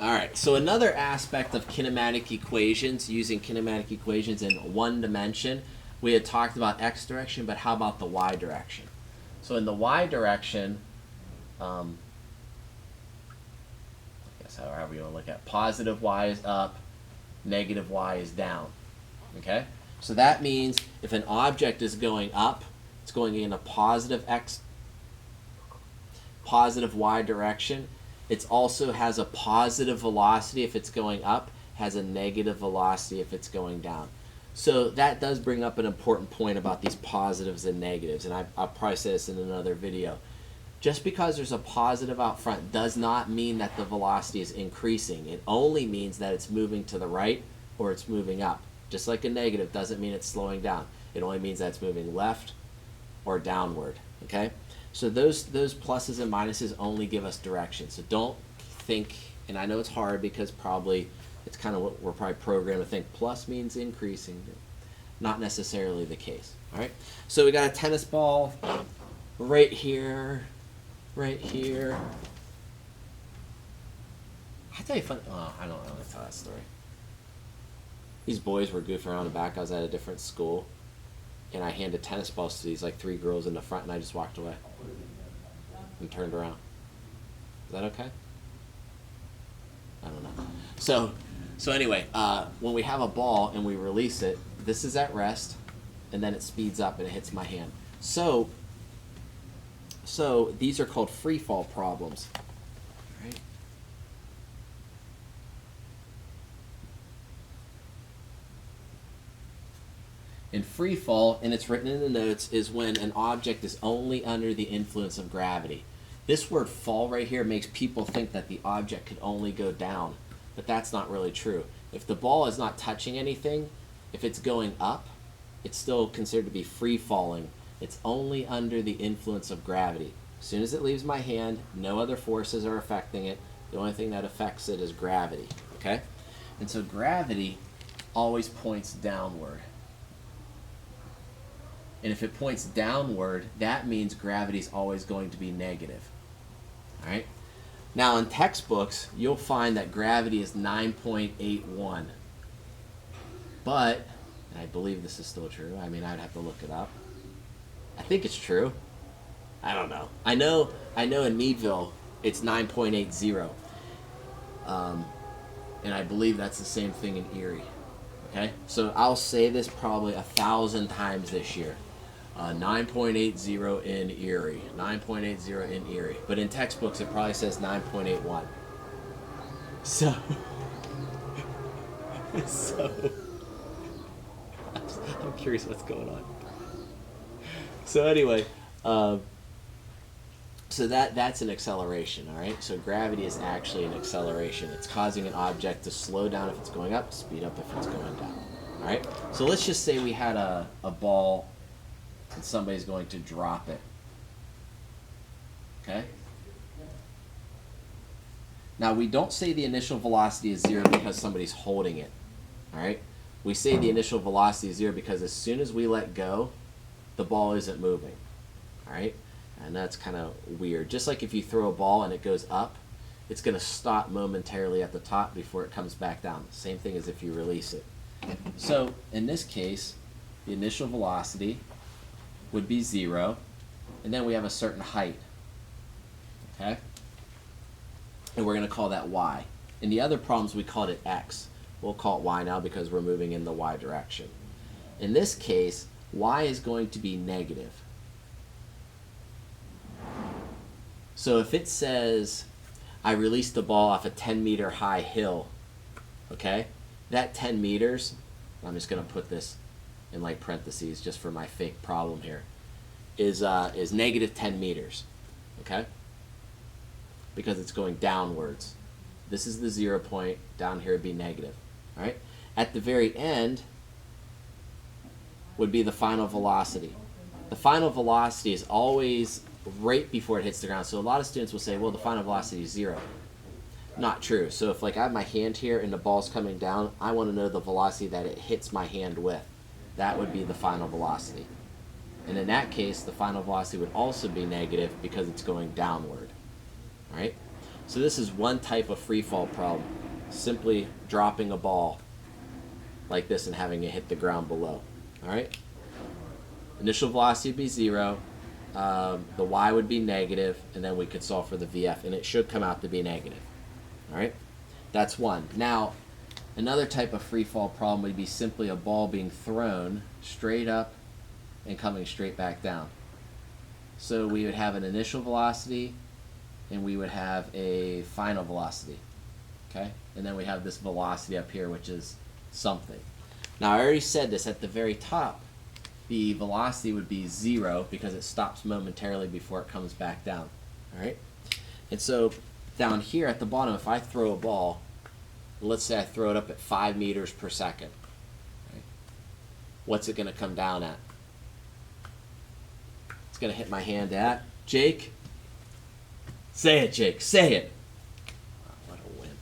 All right, so another aspect of kinematic equations, using kinematic equations in one dimension, we had talked about x direction, but how about the y direction? So in the y direction, I guess however you want to look at it, positive y is up, negative y is down. Okay? So that means if an object is going up, it's going in a positive y direction. It also has a positive velocity if it's going up, has a negative velocity if it's going down. So that does bring up an important point about these positives and negatives, and I'll probably say this in another video. Just because there's a positive out front does not mean that the velocity is increasing. It only means that it's moving to the right or it's moving up. Just like a negative doesn't mean it's slowing down. It only means that it's moving left or downward, okay? So those pluses and minuses only give us direction. So don't think, and I know it's hard because probably it's kind of what we're probably programmed to think, plus means increasing. Not necessarily the case, all right? So we got a tennis ball right here, right here. I tell you fun, oh, I don't know how to tell that story. These boys were goofing around the back. I was at a different school, and I handed tennis balls to these like 3 girls in the front, and I just walked away and turned around. Is that okay? I don't know. So anyway, when we have a ball and we release it, this is at rest, and then it speeds up and it hits my hand. So these are called free fall problems. All right. And free fall, and it's written in the notes, is when an object is only under the influence of gravity. This word fall right here makes people think that the object could only go down, but that's not really true. If the ball is not touching anything, if it's going up, it's still considered to be free falling. It's only under the influence of gravity. As soon as it leaves my hand, no other forces are affecting it. The only thing that affects it is gravity, okay? And so gravity always points downward. And if it points downward, that means gravity is always going to be negative. All right? Now, in textbooks, you'll find that gravity is 9.81. But, and I believe this is still true. I mean, I'd have to look it up. I think it's true. I don't know. I know in Meadville, it's 9.80. And I believe that's the same thing in Erie. Okay? So I'll say this probably 1,000 times this year. 9.80 in Erie. 9.80 in Erie. But in textbooks, it probably says 9.81. So, I'm curious what's going on. So anyway, so that's an acceleration, all right? So gravity is actually an acceleration. It's causing an object to slow down if it's going up, speed up if it's going down, all right? So let's just say we had a ball and somebody's going to drop it, okay? Now, we don't say the initial velocity is 0 because somebody's holding it, all right? We say the initial velocity is 0 because as soon as we let go, the ball isn't moving, all right? And that's kind of weird. Just like if you throw a ball and it goes up, it's going to stop momentarily at the top before it comes back down. Same thing as if you release it. So in this case, the initial velocity would be 0, and then we have a certain height, okay? And we're going to call that y. In the other problems, we called it x. We'll call it y now because we're moving in the y direction. In this case, y is going to be negative. So if it says, I released the ball off a 10-meter high hill, okay? That 10 meters, I'm just going to put this in like parentheses just for my fake problem here, is negative 10 meters, okay? Because it's going downwards. This is the 0 point, down here would be negative, all right? At the very end would be the final velocity. The final velocity is always right before it hits the ground. So a lot of students will say, well, the final velocity is 0. Not true. So if like I have my hand here and the ball's coming down, I want to know the velocity that it hits my hand with. That would be the final velocity. And in that case, the final velocity would also be negative because it's going downward. All right? So this is one type of free fall problem. Simply dropping a ball like this and having it hit the ground below. All right? Initial velocity would be 0. The y would be negative, and then we could solve for the VF, and it should come out to be negative. All right? That's one. Now, another type of free fall problem would be simply a ball being thrown straight up and coming straight back down. So we would have an initial velocity, and we would have a final velocity. Okay? And then we have this velocity up here, which is something. Now, I already said this at the very top. The velocity would be 0 because it stops momentarily before it comes back down. All right? And so down here at the bottom, if I throw a ball, let's say I throw it up at 5 meters per second. Right? What's it going to come down at? It's going to hit my hand at, Jake? Say it, Jake. Say it. Oh, what a wimp.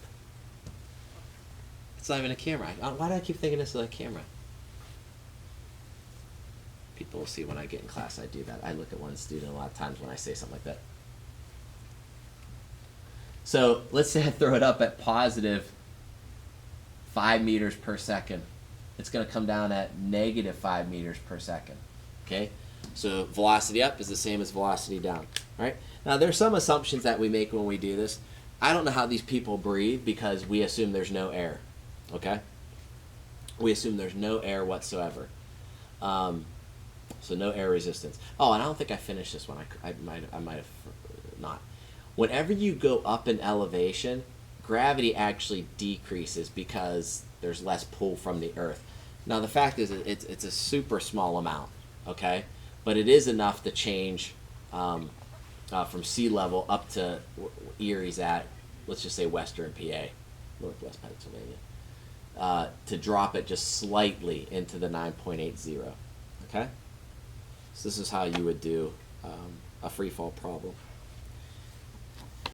It's not even a camera. Why do I keep thinking this is a camera? People will see when I get in class I do that. I look at one student a lot of times when I say something like that. So let's say I throw it up at positive 5 meters per second. It's going to come down at negative 5 meters per second. Okay? So velocity up is the same as velocity down. All right? Now there's some assumptions that we make when we do this. I don't know how these people breathe because we assume there's no air. Okay? We assume there's no air whatsoever. So no air resistance. Oh, and I don't think I finished this one. I might have not. Whenever you go up in elevation, gravity actually decreases because there's less pull from the earth. Now the fact is it's a super small amount, okay? But it is enough to change from sea level up to Erie's at, let's just say Western PA, Northwest Pennsylvania, to drop it just slightly into the 9.80, okay? So this is how you would do a free fall problem.